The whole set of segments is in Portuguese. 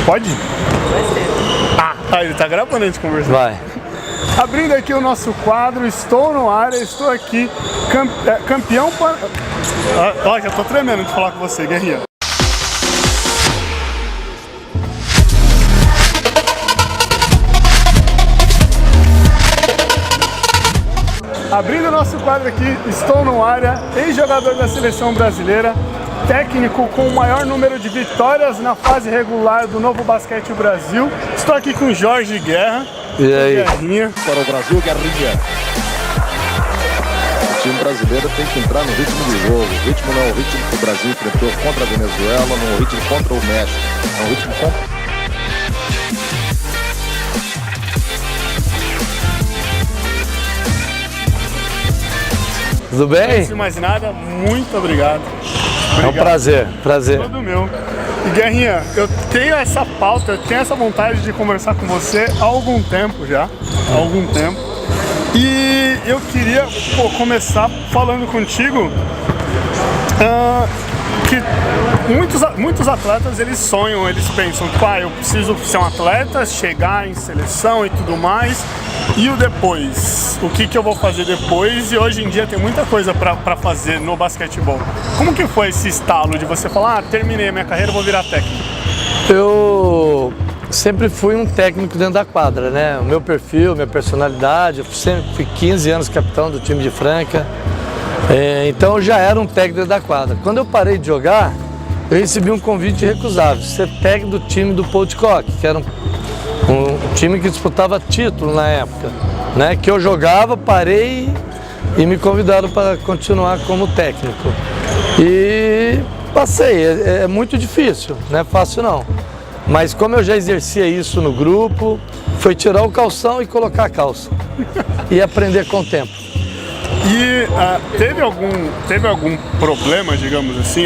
Pode? Ele tá gravando a gente conversando. Vai. Abrindo aqui o nosso quadro, estou no área, estou aqui, campeão... já tô tremendo de falar com você, Guerrinha. Abrindo o nosso quadro aqui, estou no área, ex-jogador da seleção brasileira, técnico com o maior número de vitórias na fase regular do Novo Basquete Brasil. Estou aqui com Jorge Guerra. E aí? Guerrinha. Para o Brasil, Guerrinha. O time brasileiro tem que entrar no ritmo do jogo. O ritmo não é o ritmo que o Brasil enfrentou contra a Venezuela, não é o ritmo contra o México. É o ritmo contra... Tudo bem? Antes de mais nada, muito obrigado. É um prazer. Todo meu. E Guerrinha, eu tenho essa pauta, eu tenho essa vontade de conversar com você há algum tempo já. Há algum tempo. E eu queria começar falando contigo que muitos atletas, eles sonham, eles pensam, eu preciso ser um atleta, chegar em seleção e tudo mais. E o depois? O que eu vou fazer depois? E hoje em dia tem muita coisa pra fazer no basquetebol. Como que foi esse estalo de você falar, terminei a minha carreira, vou virar técnico? Eu sempre fui um técnico dentro da quadra, né? O meu perfil, minha personalidade, eu sempre fui 15 anos capitão do time de Franca. Então eu já era um técnico dentro da quadra. Quando eu parei de jogar, eu recebi um convite irrecusável, ser técnico do time do Paul de Kock, que era um time que disputava título na época, né? Que eu jogava, parei e me convidaram para continuar como técnico. E passei, é muito difícil, não é fácil não. Mas como eu já exercia isso no grupo, foi tirar o calção e colocar a calça e aprender com o tempo. E teve algum problema, digamos assim,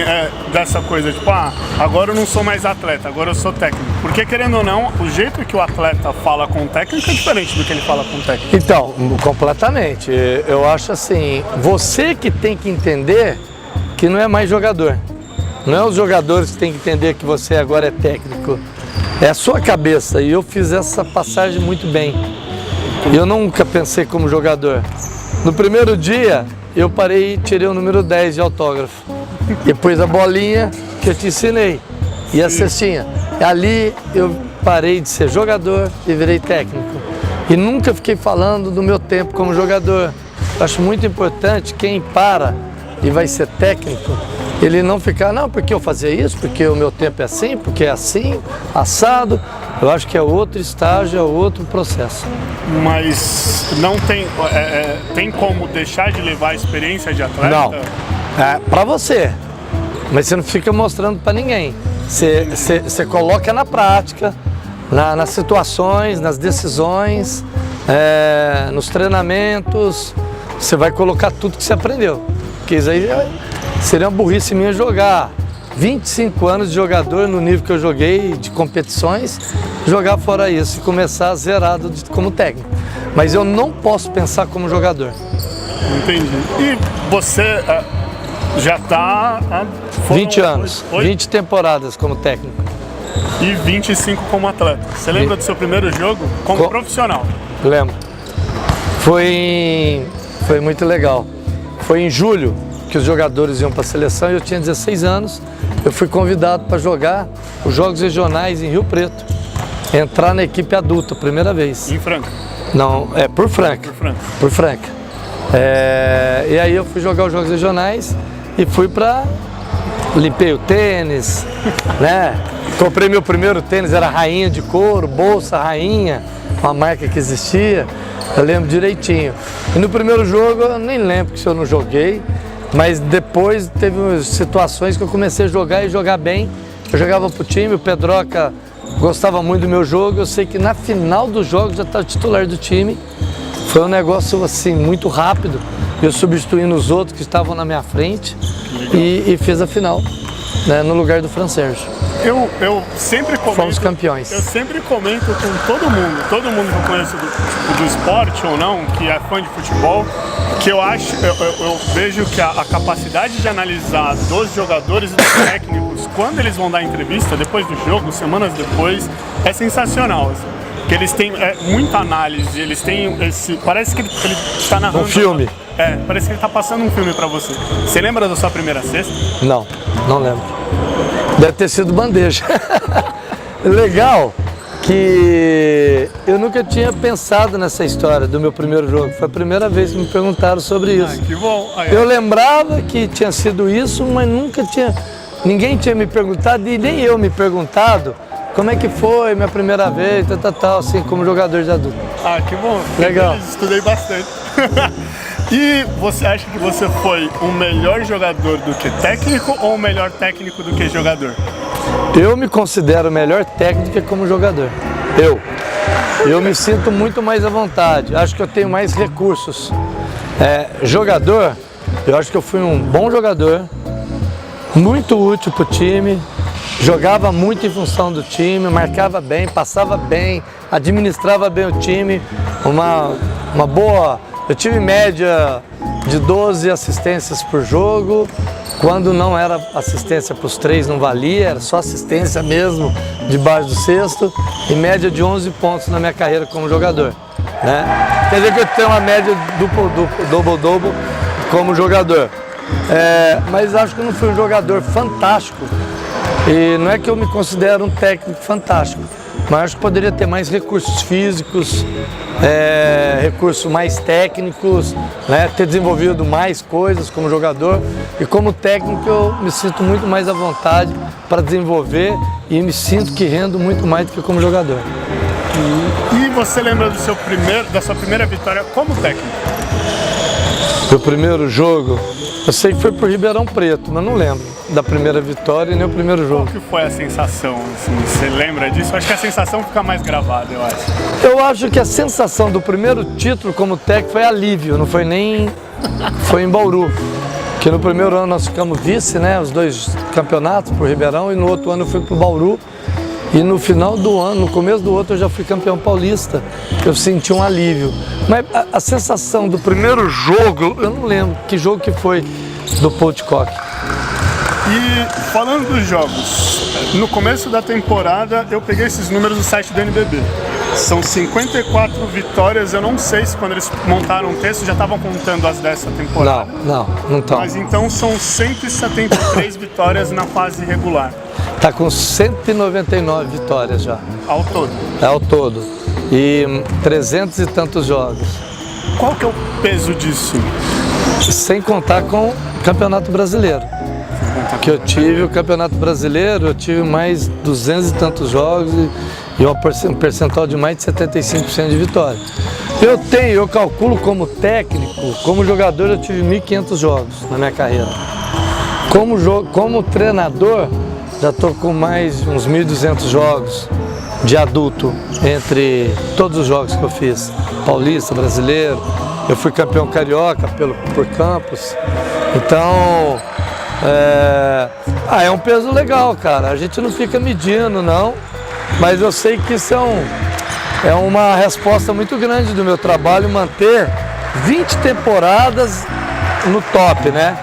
dessa coisa, tipo, agora eu não sou mais atleta, agora eu sou técnico? Porque, querendo ou não, o jeito que o atleta fala com o técnico é diferente do que ele fala com o técnico. Então, completamente. Eu acho assim, você que tem que entender que não é mais jogador. Não é os jogadores que têm que entender que você agora é técnico. É a sua cabeça. E eu fiz essa passagem muito bem. Eu nunca pensei como jogador. No primeiro dia, eu parei e tirei o número 10 de autógrafo. Depois a bolinha que eu te ensinei. E a cestinha. Ali eu parei de ser jogador e virei técnico. E nunca fiquei falando do meu tempo como jogador. Eu acho muito importante quem para e vai ser técnico, ele não ficar, não, porque eu fazia isso, porque o meu tempo é assim, porque é assim, assado. Eu acho que é outro estágio, é outro processo. Mas não tem como deixar de levar a experiência de atleta? Não, para você, mas você não fica mostrando para ninguém. Você coloca na prática, nas situações, nas decisões, nos treinamentos, você vai colocar tudo que você aprendeu. Porque isso aí seria uma burrice minha jogar 25 anos de jogador no nível que eu joguei, de competições, jogar fora isso e começar zerado como técnico. Mas eu não posso pensar como jogador. Entendi. E você já está há 20 anos, 20 temporadas como técnico. E 25 como atleta. Você lembra do seu primeiro jogo como profissional? Lembro. Foi muito legal. Foi em julho que os jogadores iam para a seleção e eu tinha 16 anos. Eu fui convidado para jogar os Jogos Regionais em Rio Preto. Entrar na equipe adulta, primeira vez. Em Franca? Não, por Franca. Por Franca. Por Franca. E aí eu fui jogar os Jogos Regionais e fui para... Limpei o tênis, né? Comprei meu primeiro tênis, era rainha de couro, bolsa rainha, uma marca que existia. Eu lembro direitinho. E no primeiro jogo, eu nem lembro que se eu não joguei, mas depois teve situações que eu comecei a jogar e jogar bem. Eu jogava pro time, o Pedroca gostava muito do meu jogo. Eu sei que na final dos jogos já estava titular do time. Foi um negócio assim, muito rápido. Eu substituindo os outros que estavam na minha frente e fiz a final, né, no lugar do Fran Sérgio. Eu sempre comento. Fomos campeões. Eu sempre comento com todo mundo que eu conheço do esporte ou não, que é fã de futebol, que eu vejo que a capacidade de analisar dos jogadores e dos técnicos quando eles vão dar entrevista depois do jogo, semanas depois, é sensacional. Assim. Que eles têm muita análise, eles têm esse. Parece que ele está narrando. Um filme. Parece que ele está passando um filme para você. Você lembra da sua primeira cesta? Não lembro. Deve ter sido bandeja. Legal que eu nunca tinha pensado nessa história do meu primeiro jogo. Foi a primeira vez que me perguntaram sobre isso. Que bom. Eu lembrava que tinha sido isso, mas ninguém tinha me perguntado e nem eu me perguntado como é que foi minha primeira vez, tal, assim, como jogador de adulto. Que bom. Legal. Eu estudei bastante. E você acha que você foi um melhor jogador do que técnico ou um melhor técnico do que jogador? Eu me considero melhor técnico que como jogador. Eu me sinto muito mais à vontade. Acho que eu tenho mais recursos. Jogador, eu acho que eu fui um bom jogador, muito útil para o time. Jogava muito em função do time, marcava bem, passava bem, administrava bem o time, uma boa. Eu tive média de 12 assistências por jogo, quando não era assistência para os 3 não valia, era só assistência mesmo, debaixo do cesto, e média de 11 pontos na minha carreira como jogador. Né? Quer dizer que eu tenho uma média double-double como jogador. Mas acho que eu não fui um jogador fantástico. E não é que eu me considero um técnico fantástico, mas acho que poderia ter mais recursos físicos, recursos mais técnicos, né? Ter desenvolvido mais coisas como jogador. E como técnico eu me sinto muito mais à vontade para desenvolver e me sinto que rendo muito mais do que como jogador. E você lembra da sua primeira vitória como técnico? Meu primeiro jogo, eu sei que foi pro Ribeirão Preto, mas não lembro da primeira vitória e nem o primeiro jogo. Qual que foi a sensação? Assim, você lembra disso? Acho que a sensação fica mais gravada, eu acho. Eu acho que a sensação do primeiro título como técnico foi alívio, não foi nem... Foi em Bauru. Que no primeiro ano nós ficamos vice, né? Os 2 campeonatos pro Ribeirão, e no outro ano eu fui pro Bauru. E no final do ano, no começo do outro, eu já fui campeão paulista. Eu senti um alívio. Mas a sensação do primeiro jogo, eu não lembro que jogo que foi do Potcock. E falando dos jogos, no começo da temporada eu peguei esses números do site do NBB. São 54 vitórias, eu não sei se quando eles montaram o texto já estavam contando as dessa temporada. Não estão. Mas então são 173 vitórias na fase regular. Tá com 199 vitórias já. Ao todo? Ao todo. E 300 e tantos jogos. Qual que é o peso disso? Sem contar com o Campeonato Brasileiro. Que eu tive o Campeonato Brasileiro, eu tive mais 200 e tantos jogos e um percentual de mais de 75% de vitória. Eu calculo como técnico, como jogador eu tive 1.500 jogos na minha carreira. Como treinador, já estou com mais uns 1.200 jogos de adulto, entre todos os jogos que eu fiz. Paulista, brasileiro, eu fui campeão carioca por Campos. Então, é um peso legal, cara. A gente não fica medindo, não, mas eu sei que isso é uma resposta muito grande do meu trabalho, manter 20 temporadas no top, né?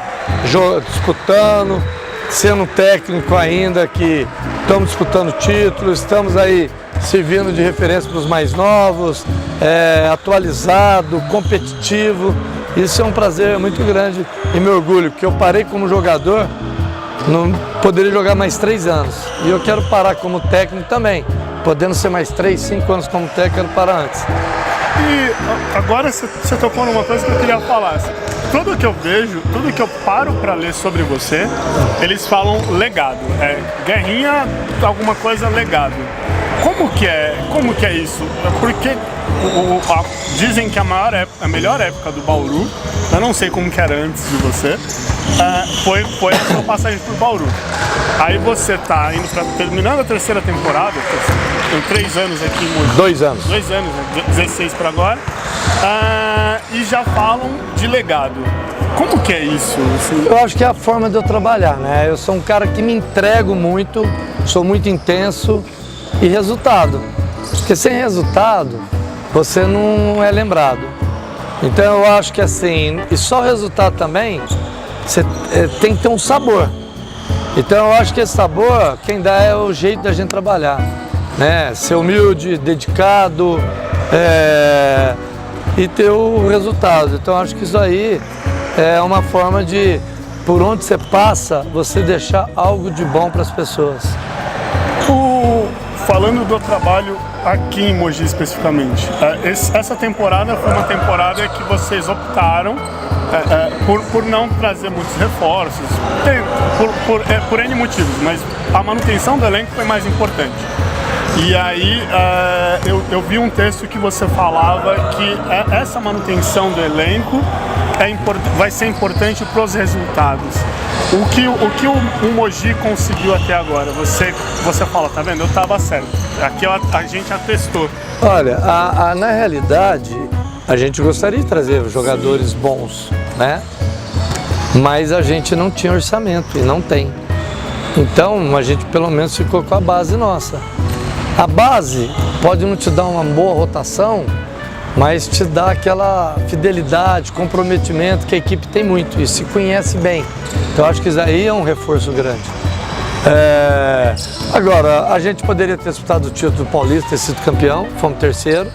Disputando, sendo técnico ainda, que estamos disputando títulos, estamos aí servindo de referência para os mais novos, atualizado, competitivo. Isso é um prazer muito grande e me orgulho, porque eu parei como jogador, não poderia jogar mais 3 anos. E eu quero parar como técnico também, podendo ser mais 3, 5 anos como técnico, quero parar antes. E agora você tocou numa coisa que eu queria falar. Tudo que eu vejo, tudo que eu paro para ler sobre você, eles falam legado. Guerrinha, alguma coisa legado. Como que é isso? Porque dizem que a melhor época do Bauru, eu não sei como que era antes de você, foi a sua passagem por Bauru. Aí você tá indo terminando a 3ª temporada, tem 3 anos aqui em Mogi. 2 anos. 2 anos, 16 para agora. E já falam de legado. Como que é isso? Assim? Eu acho que é a forma de eu trabalhar, né? Eu sou um cara que me entrego muito sou muito intenso e resultado. Porque sem resultado, você não é lembrado. Então eu acho que assim, e só o resultado também, você tem que ter um sabor. Então eu acho que esse sabor, quem dá é o jeito da gente trabalhar, né? Ser humilde, dedicado e ter o resultado. Então eu acho que isso aí é uma forma de, por onde você passa, você deixar algo de bom para as pessoas. Falando do trabalho aqui em Mogi especificamente, essa temporada foi uma temporada que vocês optaram por não trazer muitos reforços, por N motivos, mas a manutenção do elenco foi mais importante. E aí eu vi um texto que você falava que essa manutenção do elenco vai ser importante para os resultados. O que o Mogi conseguiu até agora? Você fala, tá vendo? Eu estava certo. Aqui a gente atestou. Olha, na realidade, a gente gostaria de trazer jogadores bons, né? Mas a gente não tinha orçamento e não tem. Então a gente pelo menos ficou com a base nossa. A base pode não te dar uma boa rotação, mas te dá aquela fidelidade, comprometimento que a equipe tem muito e se conhece bem. Então acho que isso aí é um reforço grande. Agora, a gente poderia ter disputado o título paulista, ter sido campeão, fomos terceiro.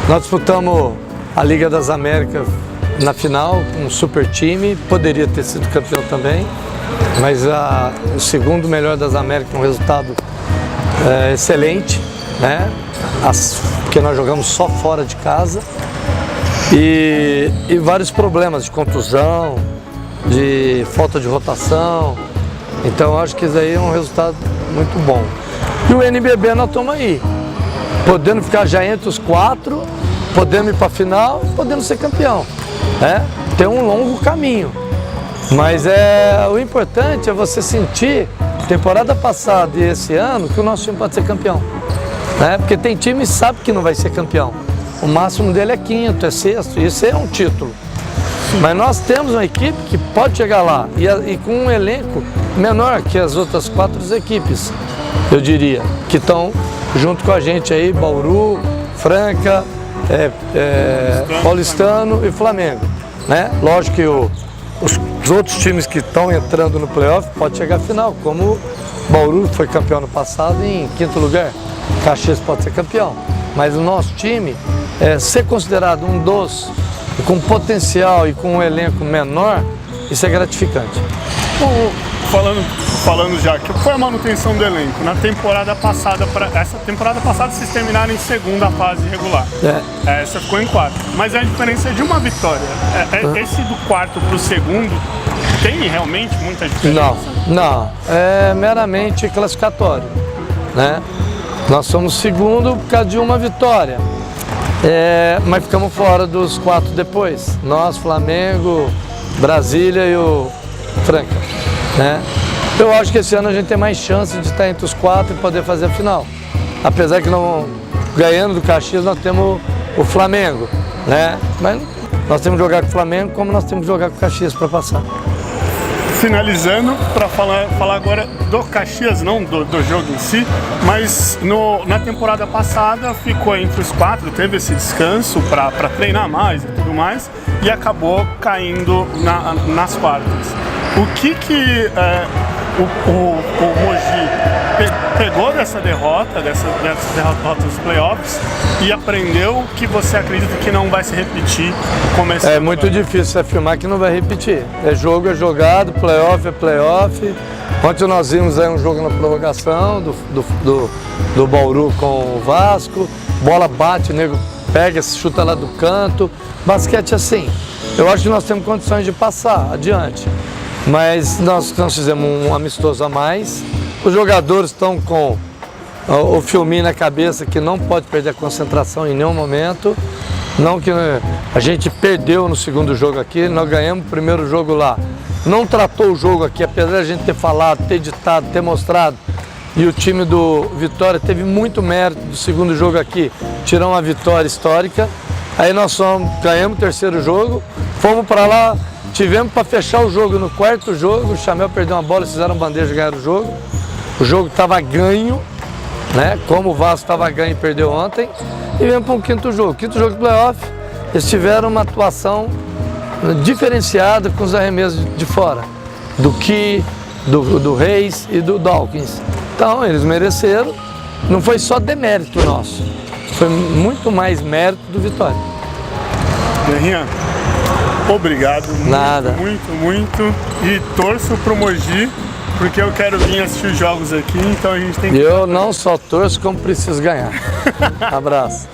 Nós disputamos a Liga das Américas na final, um super time, poderia ter sido campeão também, mas o segundo melhor das Américas, um resultado excelente, né? Porque nós jogamos só fora de casa e vários problemas de contusão, de falta de rotação. Então acho que isso aí é um resultado muito bom. E o NBB nós estamos aí, podendo ficar já entre os 4, podendo ir para a final, podendo ser campeão. Tem um longo caminho, mas o importante é você sentir, temporada passada e esse ano, que o nosso time pode ser campeão. Porque tem time que sabe que não vai ser campeão. O máximo dele é quinto, é sexto, isso é um título. Mas nós temos uma equipe que pode chegar lá e com um elenco menor que as outras 4 equipes, eu diria, que estão junto com a gente aí, Bauru, Franca, Paulistano e Flamengo. Lógico que os outros times que estão entrando no playoff podem chegar à final, como Bauru foi campeão no passado em 5º lugar. Caxias pode ser campeão, mas o nosso time, ser considerado um dos com potencial e com um elenco menor, isso é gratificante. Falando já, que foi a manutenção do elenco na temporada passada, essa temporada passada vocês terminaram em segunda fase regular. Essa ficou em 4, mas a diferença é de uma vitória. Esse do 4 para o segundo tem realmente muita diferença? Não, é meramente classificatório, né? Nós somos segundo por causa de uma vitória, mas ficamos fora dos 4 depois. Nós, Flamengo, Brasília e o Franca, né? Eu acho que esse ano a gente tem mais chance de estar entre os 4 e poder fazer a final. Apesar que não ganhando do Caxias nós temos o Flamengo, né? Mas nós temos que jogar com o Flamengo como nós temos que jogar com o Caxias para passar. Finalizando, para falar agora do Caxias, não do jogo em si, mas na temporada passada ficou entre os 4, teve esse descanso para treinar mais e tudo mais, e acabou caindo nas quartas. O que o Mogi pegou dessa derrota dos playoffs e aprendeu que você acredita que não vai se repetir como esse ano? Muito difícil afirmar que não vai repetir. Jogo é jogado, playoff é playoff. Ontem nós vimos aí um jogo na prorrogação do Bauru com o Vasco, bola bate, o nego pega, chuta lá do canto. Basquete assim, eu acho que nós temos condições de passar adiante. Mas nós fizemos um amistoso a mais, os jogadores estão com o filminho na cabeça que não pode perder a concentração em nenhum momento. Não que a gente perdeu no segundo jogo aqui, nós ganhamos o primeiro jogo lá. Não tratou o jogo aqui, apesar de a gente ter falado, ter ditado, ter mostrado. E o time do Vitória teve muito mérito do segundo jogo aqui, tirou uma vitória histórica. Aí nós ganhamos o terceiro jogo, fomos para lá. Tivemos para fechar o jogo no 4º jogo, o Chamel perdeu uma bola, fizeram bandeja e ganharam o jogo. O jogo estava ganho, né? Como o Vasco estava ganho e perdeu ontem. E vem para um quinto jogo. Quinto jogo de playoff, eles tiveram uma atuação diferenciada com os arremessos de fora. Do Reis e do Dawkins. Então, eles mereceram. Não foi só demérito nosso. Foi muito mais mérito do Vitória. Guerrinha, obrigado. Nada. Muito. E torço pro Mogi, porque eu quero vir assistir os jogos aqui, então a gente tem que... Eu não só torço, como preciso ganhar. Abraço.